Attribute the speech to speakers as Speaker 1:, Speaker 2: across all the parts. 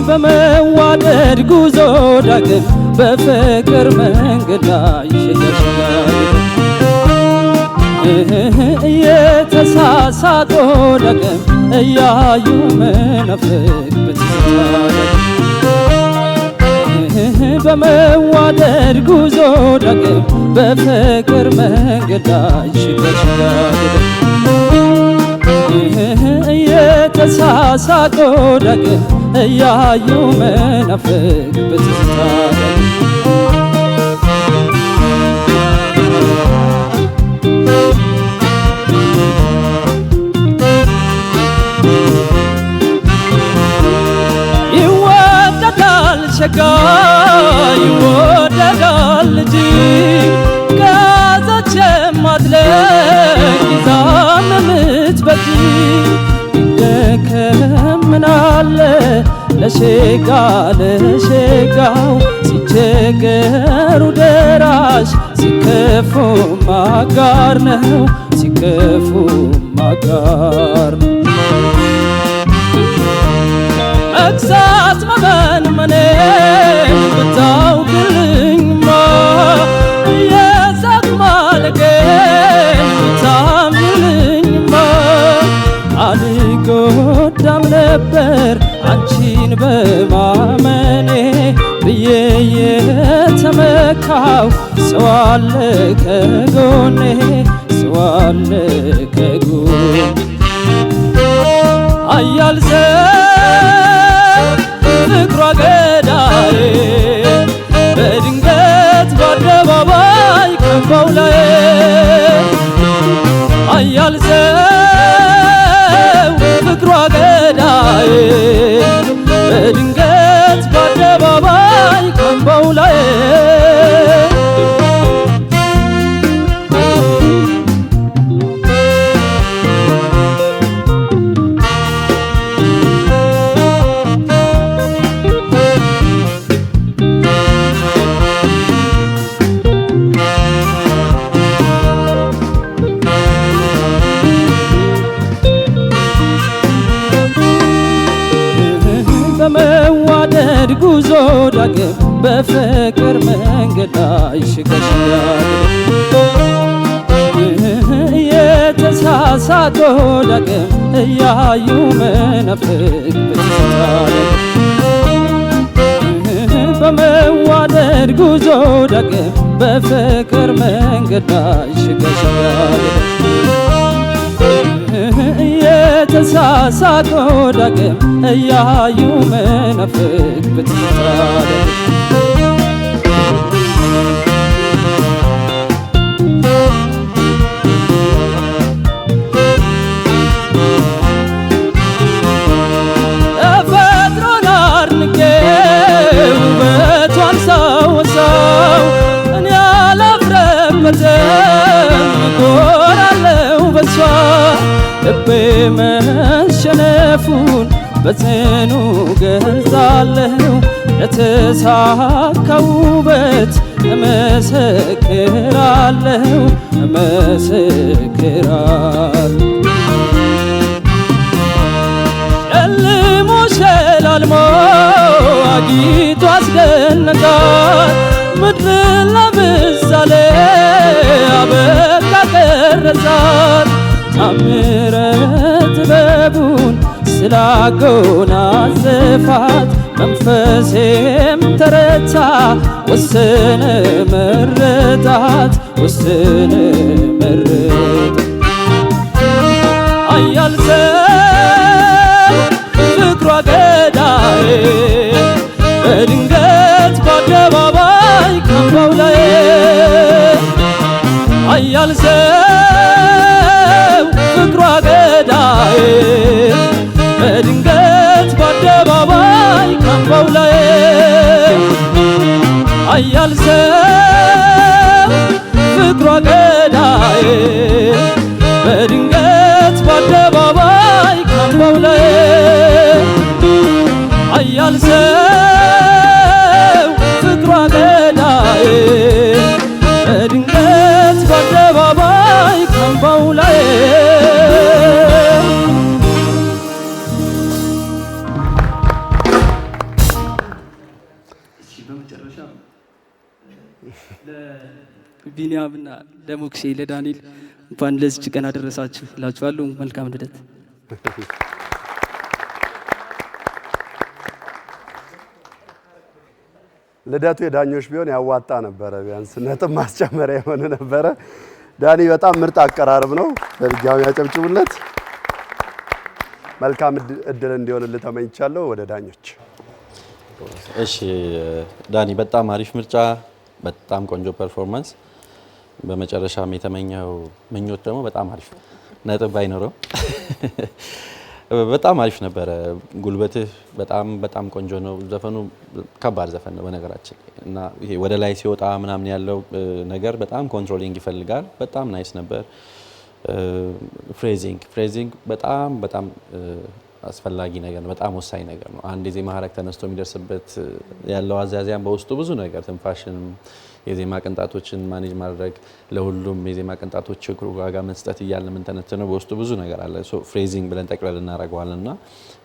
Speaker 1: በመዋደድ ጉዞ ዳግም በፍቅር መንገድ ላይ እየተሳሳቱ ዳግም እያዩ መናፍቅ በመዋደድ ጉዞ ዳግም በፍቅር መንገድ ላይ እየተሳሳቱ ዳግም እያዩ መናፍቅ በትዝታ ይወደዳል ሸጋ ይወደዳል ልጅ ከዛች የማትለይ ይዛም የምትበጅ ምናለ ለሸጋ ለሸጋው ሲቸገሩ ደራሽ ሲከፉ ማጋር ነው ሲከፉ ማጋር ነው መግዛት መመንመኔን ብታውቅልኝማ የዛት ማለቄን ብታምኝልኝማ አልጎዳም ነበር አንቺን በማመኔ ብዬ የተመካው ሰው አለ ከጎኔ ሰው አለ ከጎኔ አያል ሰው ፍቅሯ ገዳዬ በድንገት በአደባባይ ከንፈው ላይ አያል ሰው ፍቅሯ ገዳዬ በድንገት በአደባባይ ከንፈው ላይ በመዋደድ ጉዞ ዳግም በፍቅር መንገድ ላይ እየተሳሳቱ ዳግም እያዩ መናፍቅ በትዝታ በመዋደድ ጉዞ ዳግም በፍቅር መንገድ ላይ እየተሳሳቱ ዳግም እያዩ መናፍቅ በትዝታ ተፈጥሮን አድንቄ ውበቷን ሳወሳው እኔ አላፍርበትም እኮራለሁ በሷ ልቤ መሸነፉን በጽኑ ገልጻለሁ ለተሳካ ውበት እመሰክራለሁ እመሰክራለሁ ጨልሞ ሸላልሞ አጊጦ አስደነቃት ምድርን ለምሳሌ አበቃ ቀረጻት ታምረ ጥበቡን ስላጎናጸፋት መንፈሴም ተረታ ወሰነ መረጣት ወሰነ መረጣት አያል ሰው ፍቅሯ ገዳዬ በድንገት በአደባባይ ከንፈው ላይ አያል ሰው ፍቅሯ ገዳዬ በድንገት በአደባባይ ከንፈው ላይ አያል ሰው ላይ በድንገት በአደባባይ ካምባው ላይ አያል ሰው ፍቅሯ ገዳይ በድንገት በአደባባይ ካምባው ላይ
Speaker 2: ለቢኒያምና ለሞክሼ ለዳንኤል እንኳን ለዚች ቀን አደረሳችሁ እላችኋለሁ። መልካም ልደት።
Speaker 3: ልደቱ የዳኞች ቢሆን ያዋጣ ነበረ፣ ቢያንስ ነጥብ ማስጨመሪያ የሆነ ነበረ። ዳኒ በጣም ምርጥ አቀራረብ ነው። በድጋሚ ያጨብጭቡለት። መልካም እድል እንዲሆንልህ ተመኝቻለሁ። ወደ ዳኞች።
Speaker 4: እሺ ዳኒ በጣም አሪፍ ምርጫ፣ በጣም ቆንጆ ፐርፎርማንስ። በመጨረሻም የተመኘው ምኞት ደግሞ በጣም አሪፍ ነጥብ ባይኖረው በጣም አሪፍ ነበረ። ጉልበትህ በጣም ቆንጆ ነው። ዘፈኑ ከባድ ዘፈን ነው በነገራችን እና ይሄ ወደ ላይ ሲወጣ ምናምን ያለው ነገር በጣም ኮንትሮሊንግ ይፈልጋል። በጣም ናይስ ነበር። ፍሬዚንግ በጣም አስፈላጊ ነገር ነው። በጣም ወሳኝ ነገር ነው። አንድ የዜማ ሀረግ ተነስቶ የሚደርስበት ያለው አዛዚያም በውስጡ ብዙ ነገር ትንፋሽን፣ የዜማ ቅንጣቶችን ማኔጅ ማድረግ፣ ለሁሉም የዜማ ቅንጣቶች ዋጋ መስጠት እያለ ምን ተነተነው በውስጡ ብዙ ነገር አለ። ፍሬዚንግ ብለን ጠቅለል እናደርገዋለን እና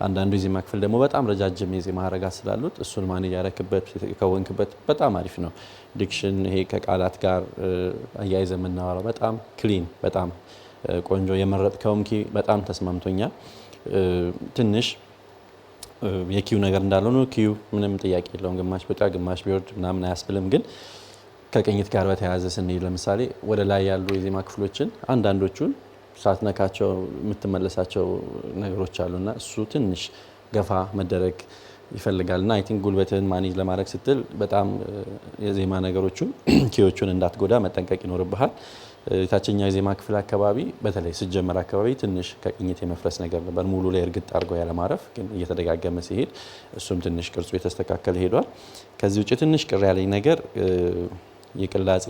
Speaker 4: አንዳንዱ የዜማ ክፍል ደግሞ በጣም ረጃጅም የዜማ ሀረጋት ስላሉት እሱን ማኔጅ ያረክበት ከወንክበት በጣም አሪፍ ነው። ዲክሽን ይሄ ከቃላት ጋር አያይዘ የምናወራው በጣም ክሊን፣ በጣም ቆንጆ የመረጥከውም ኪ በጣም ተስማምቶኛል። ትንሽ የኪው ነገር እንዳለው ነው። ኪው ምንም ጥያቄ የለውም። ግማሽ በቃ ግማሽ ቢወርድ ምናምን አያስብልም። ግን ከቅኝት ጋር በተያያዘ ስንሄድ ለምሳሌ ወደ ላይ ያሉ የዜማ ክፍሎችን አንዳንዶቹን ሳትነካቸው የምትመለሳቸው ነገሮች አሉና እሱ ትንሽ ገፋ መደረግ ይፈልጋልና አይ ቲንክ ጉልበትህን ማኔጅ ለማድረግ ስትል በጣም የዜማ ነገሮቹን ኪዎቹን እንዳትጎዳ መጠንቀቅ ይኖርብሃል። የታችኛው የዜማ ክፍል አካባቢ በተለይ ስጀመር አካባቢ ትንሽ ከቅኝት የመፍረስ ነገር ነበር። ሙሉ ላይ እርግጥ አድርጎ ያለማረፍ ግን እየተደጋገመ ሲሄድ እሱም ትንሽ ቅርጹ የተስተካከለ ሄዷል። ከዚህ ውጭ ትንሽ ቅር ያለኝ ነገር የቅላጼ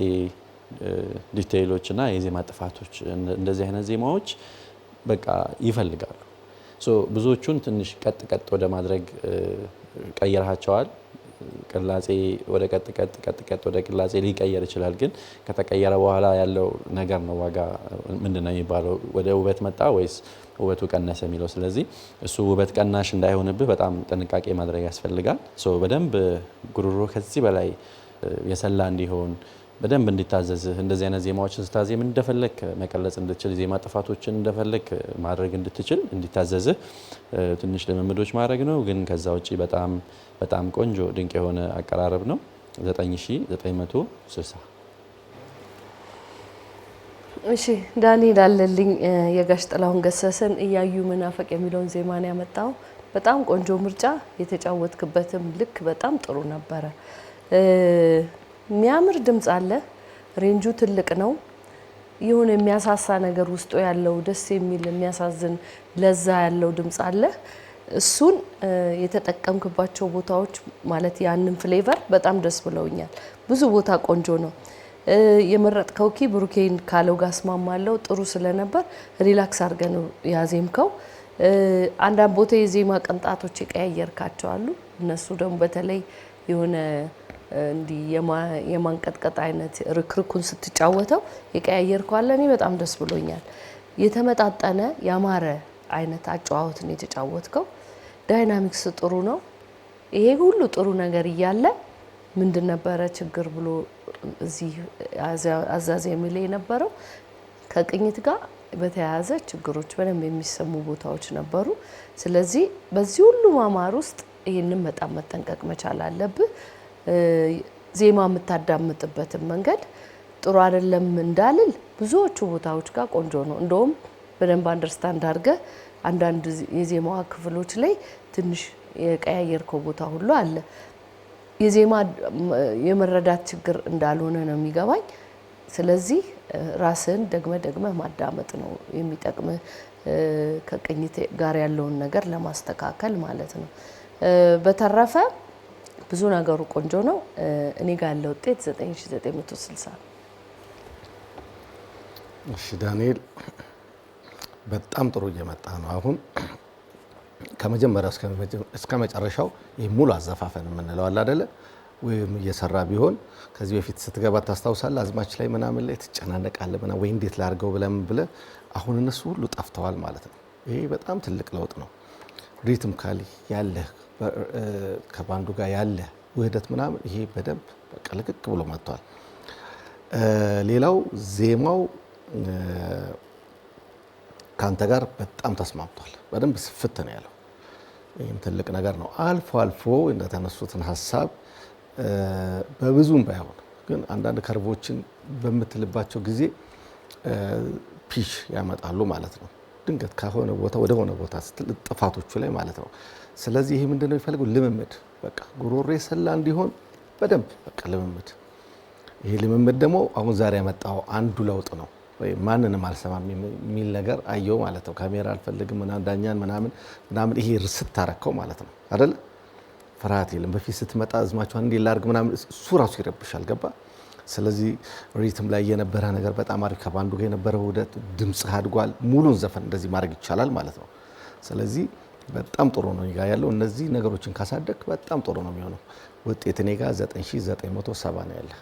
Speaker 4: ዲቴይሎችና የዜማ ጥፋቶች፣ እንደዚህ አይነት ዜማዎች በቃ ይፈልጋሉ። ብዙዎቹን ትንሽ ቀጥ ወደ ማድረግ ቀየርሃቸዋል። ቅላጼ ወደ ቀጥ ወደ ቅላጼ ሊቀየር ይችላል። ግን ከተቀየረ በኋላ ያለው ነገር ነው ዋጋ ምንድነው የሚባለው? ወደ ውበት መጣ ወይስ ውበቱ ቀነሰ የሚለው። ስለዚህ እሱ ውበት ቀናሽ እንዳይሆንብህ በጣም ጥንቃቄ ማድረግ ያስፈልጋል። በደንብ ጉሮሮ ከዚህ በላይ የሰላ እንዲሆን በደንብ እንዲታዘዝህ፣ እንደዚህ አይነት ዜማዎችን ስታዜም እንደፈለክ መቀለጽ እንድትችል፣ ዜማ ጥፋቶችን እንደፈለክ ማድረግ እንድትችል እንዲታዘዝህ ትንሽ ልምምዶች ማድረግ ነው። ግን ከዛ ውጪ በጣም ቆንጆ ድንቅ የሆነ አቀራረብ ነው። 9960።
Speaker 5: እሺ ዳኒ ዳለልኝ የጋሽ ጥላሁን ገሰሰን እያዩ መናፈቅ የሚለውን ዜማን ያመጣው በጣም ቆንጆ ምርጫ። የተጫወትክበትም ልክ በጣም ጥሩ ነበረ። የሚያምር ድምጽ አለ። ሬንጁ ትልቅ ነው። የሆነ የሚያሳሳ ነገር ውስጡ ያለው ደስ የሚል የሚያሳዝን ለዛ ያለው ድምጽ አለ። እሱን የተጠቀምክባቸው ቦታዎች ማለት ያንን ፍሌቨር በጣም ደስ ብለውኛል። ብዙ ቦታ ቆንጆ ነው። የመረጥከው ኪ ብሩኬን ካለው ጋር አስማማለው ጥሩ ስለነበር ሪላክስ አድርገን ያዜምከው። አንዳንድ ቦታ የዜማ ቅንጣቶች የቀያየርካቸው አሉ። እነሱ ደግሞ በተለይ የሆነ እንዲ የማንቀጥቀጥ አይነት ርክርኩን ስትጫወተው የቀያየርከው አለ። እኔ በጣም ደስ ብሎኛል። የተመጣጠነ ያማረ አይነት አጫዋወት ነው የተጫወትከው። ዳይናሚክስ ጥሩ ነው። ይሄ ሁሉ ጥሩ ነገር እያለ ምንድን ነበረ ችግር ብሎ እዚህ አዛዝ የሚል የነበረው ከቅኝት ጋር በተያያዘ ችግሮች በደንብ የሚሰሙ ቦታዎች ነበሩ። ስለዚህ በዚህ ሁሉ ማማር ውስጥ ይሄንን በጣም መጠንቀቅ መቻል አለብህ። ዜማ የምታዳምጥበትን መንገድ ጥሩ አይደለም እንዳልል ብዙዎቹ ቦታዎች ጋር ቆንጆ ነው። እንደውም በደንብ አንደርስታንድ አድርገህ አንዳንድ የዜማዋ ክፍሎች ላይ ትንሽ የቀያየርከው ቦታ ሁሉ አለ። የዜማ የመረዳት ችግር እንዳልሆነ ነው የሚገባኝ። ስለዚህ ራስን ደግመ ማዳመጥ ነው የሚጠቅምህ ከቅኝት ጋር ያለውን ነገር ለማስተካከል ማለት ነው። በተረፈ ብዙ ነገሩ ቆንጆ ነው። እኔ ጋር ያለው ውጤት 9960 ነው።
Speaker 6: እሺ ዳንኤል በጣም ጥሩ እየመጣ ነው። አሁን ከመጀመሪያው እስከ መጨረሻው ይሄ ሙሉ አዘፋፈን የምንለው አለ አይደለ? ወይም እየሰራ ቢሆን ከዚህ በፊት ስትገባ ታስታውሳለህ? አዝማች ላይ ምናምን ላይ ትጨናነቃለህ ምናምን ወይ እንዴት ላድርገው ብለህ አሁን እነሱ ሁሉ ጠፍተዋል ማለት ነው። ይሄ በጣም ትልቅ ለውጥ ነው። ሪትም ካሊ ያለ ከባንዱ ጋር ያለ ውህደት ምናምን ይሄ በደንብ በቃ ልቅቅ ብሎ መጥቷል። ሌላው ዜማው ካንተ ጋር በጣም ተስማምቷል። በደንብ ስፍት ነው ያለው። ይህም ትልቅ ነገር ነው። አልፎ አልፎ እንደተነሱትን ሀሳብ በብዙም ባይሆን ግን አንዳንድ ከርቮችን በምትልባቸው ጊዜ ፒች ያመጣሉ ማለት ነው። ድንገት ከሆነ ቦታ ወደ ሆነ ቦታ ስትል ጥፋቶቹ ላይ ማለት ነው። ስለዚህ ይሄ ምንድነው የሚፈልገው? ልምምድ። በቃ ጉሮሬ ሰላ እንዲሆን በደንብ በቃ ልምምድ። ይሄ ልምምድ ደግሞ አሁን ዛሬ ያመጣው አንዱ ለውጥ ነው። ወይ ማንንም አልሰማም የሚል ነገር አየው ማለት ነው። ካሜራ አልፈልግም ምናምን ዳኛን ምናምን ይሄ ርስት ታረከው ማለት ነው አይደል? ፍርሃት የለም። በፊት ስትመጣ አዝማቿን እንዴ ላርግ ምናምን እሱ ራሱ ይረብሻል። ገባ? ስለዚህ ሪትም ላይ የነበረ ነገር በጣም አሪፍ ከባንዱ ጋር የነበረ ውህደት ድምጽ አድጓል። ሙሉን ዘፈን እንደዚህ ማድረግ ይቻላል ማለት ነው። ስለዚህ በጣም ጥሩ ነው ይጋ ያለው። እነዚህ ነገሮችን ካሳደግ በጣም ጥሩ ነው የሚሆነው። ውጤት እኔ ጋር 9970 ነው ያለ።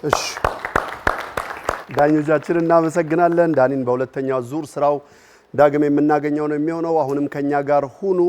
Speaker 3: እሺ ዳኞቻችን እናመሰግናለን። ዳኒን በሁለተኛው ዙር ስራው ዳግም የምናገኘው ነው የሚሆነው። አሁንም ከኛ ጋር ሁኑ።